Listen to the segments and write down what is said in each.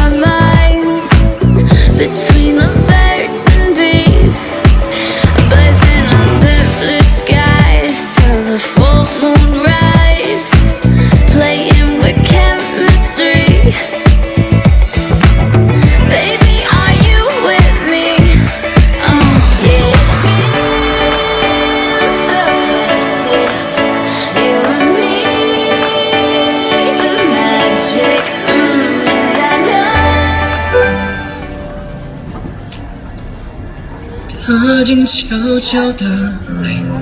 our minds between the birds and bees, buzzing under blue skies till the full moon rise, playing with chemistry. Baby, are you with me? Yeah. It feels so blessed, you and me, the magic, and I know. 它静悄悄地来过。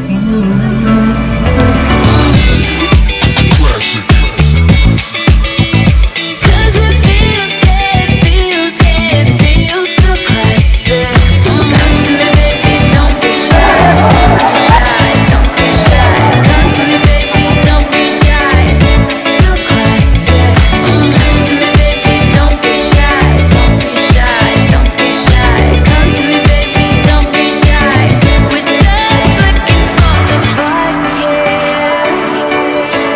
Cause it feels so classic. Come to me, baby, don't be shy, don't be shy, don't be shy. Come to me, baby, don't be shy, so classic. Come to me, baby, don't be shy, don't be shy, don't be shy. Come to me, baby, don't be shy. We're just looking for the fun, yeah.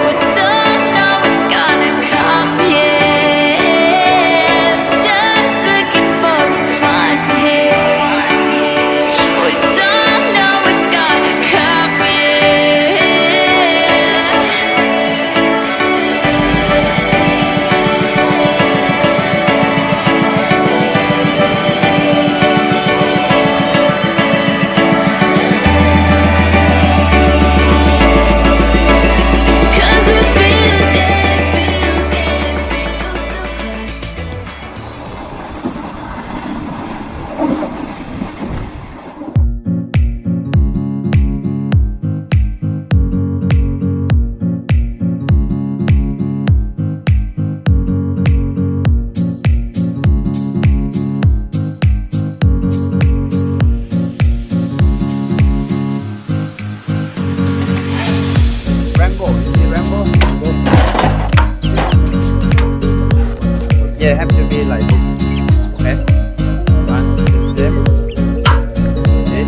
We don't know what's gonna come, yeah. Just looking for the fun, yeah. We don't know what's gonna come, yeah. Cause it feels so classic. Rambo, you see Rambo? Yeah, have to be like this. Okay? One, two, okay.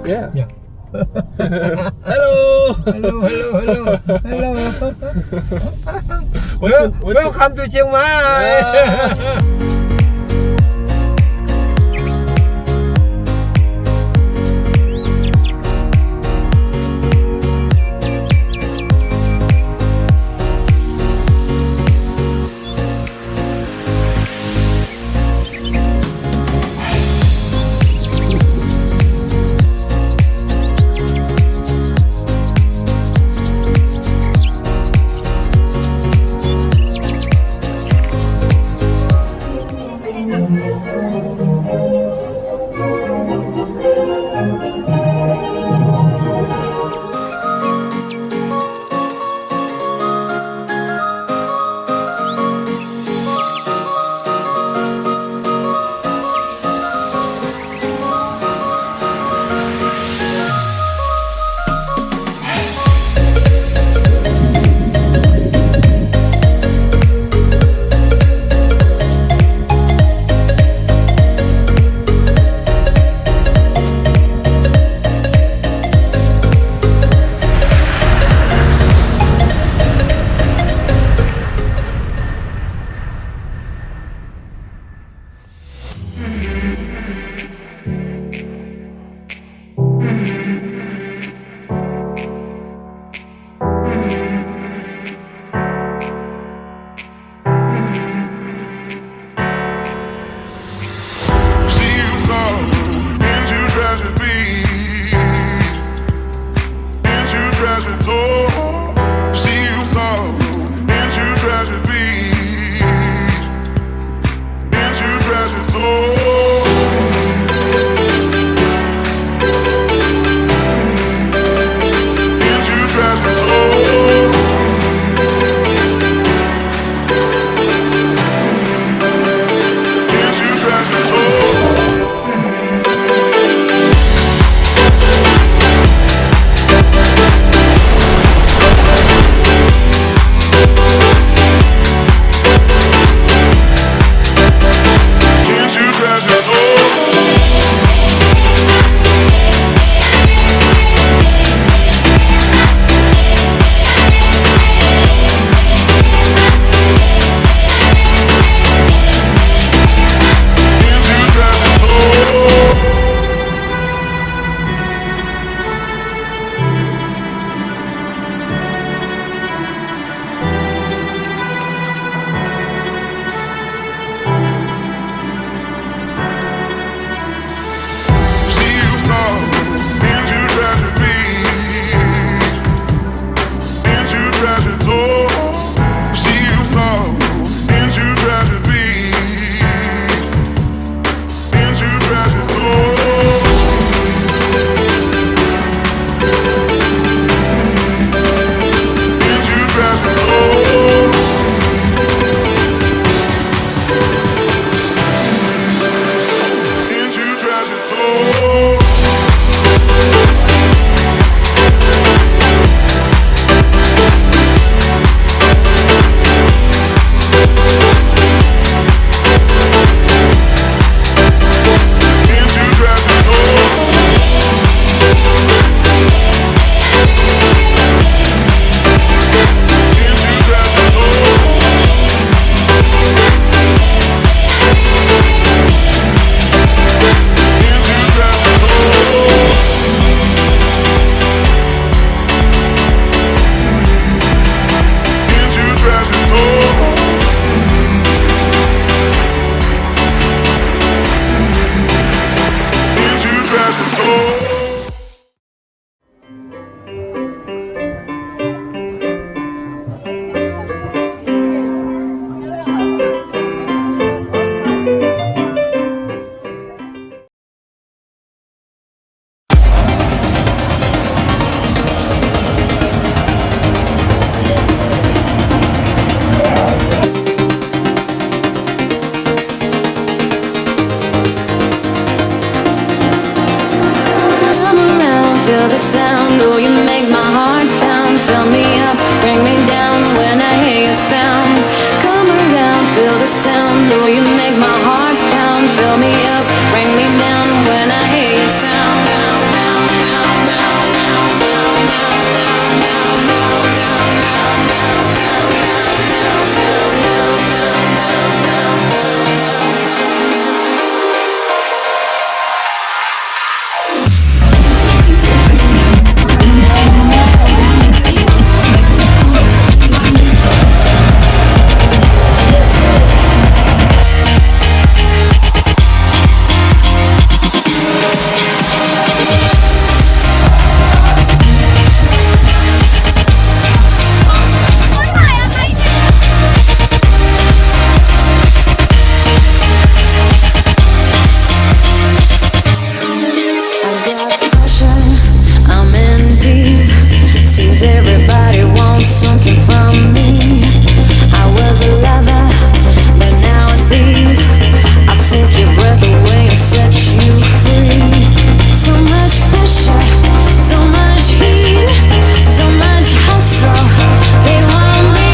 Yeah. Yeah. Hello. Hello. Welcome to Chiang Mai. Feel the sound, oh you make my heart pound. Fill me up, bring me down when I hear your sound. Come around, feel the sound, oh you make my heart pound. Fill me up, bring me down when I hear your sound. Everybody wants something from me. I was a lover, but now a thief. I'll take your breath away and set you free. So much pressure, so much heat, so much hustle. They want me.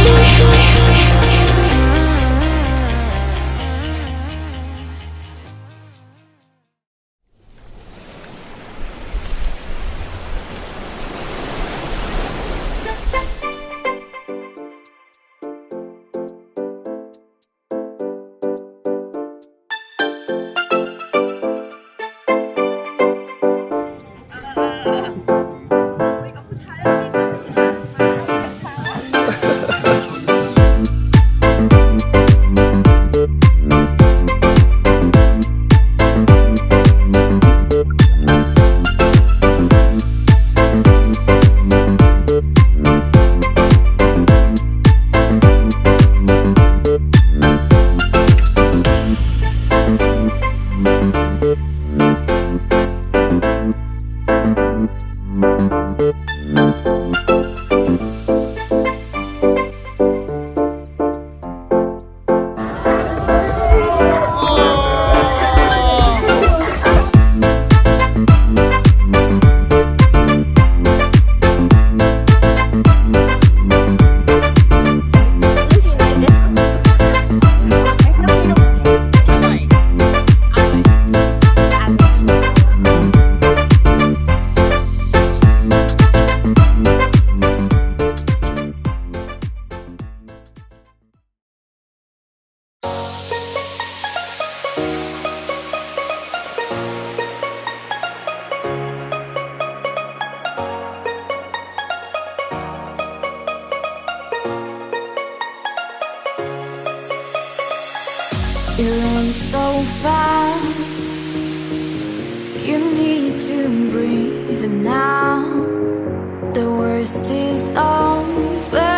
It rains so fast, you need to breathe now. The worst is over.